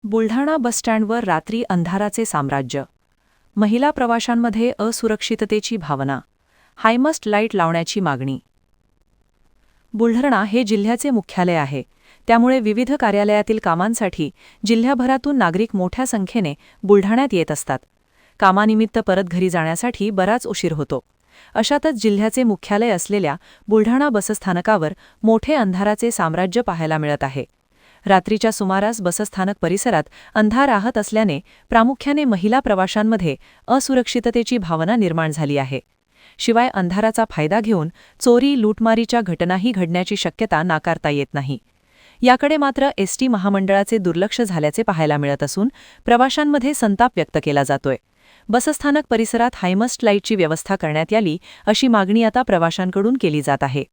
बुलढाणा बसस्टँडवर रात्री अंधाराचे साम्राज्य. महिला प्रवाशांमध्ये असुरक्षिततेची भावना. हायमस्ट लाईट लावण्याची मागणी. बुलढाणा हे जिल्ह्याचे मुख्यालय आहे. त्यामुळे विविध कार्यालयातील कामांसाठी जिल्ह्याभरातून नागरिक मोठ्या संख्येने बुलढाण्यात येत असतात. कामानिमित्त परत घरी जाण्यासाठी बराच उशीर होतो. अशातच जिल्ह्याचे मुख्यालय असलेल्या बुलढाणा बसस्थानकावर मोठे अंधाराचे साम्राज्य पाहायला मिळत आहे. रात्रीच्या सुमारास बसस्थानक परिसरात अंधार राहत असल्याने प्रामुख्याने महिला प्रवाशांमध्ये असुरक्षिततेची भावना निर्माण झाली आहे. शिवाय अंधाराचा फायदा घेऊन चोरी लूटमारीच्या घटनाही घडण्याची शक्यता नाकारता येत नाही. याकडे मात्र एसटी महामंडळाचे दुर्लक्ष झाल्याचे पाहायला मिळत असून प्रवाशांमध्ये संताप व्यक्त केला जातोय. बसस्थानक परिसरात हायमस्ट लाईटची व्यवस्था करण्यात यावी अशी मागणी आता प्रवाशांकडून केली जात आहे.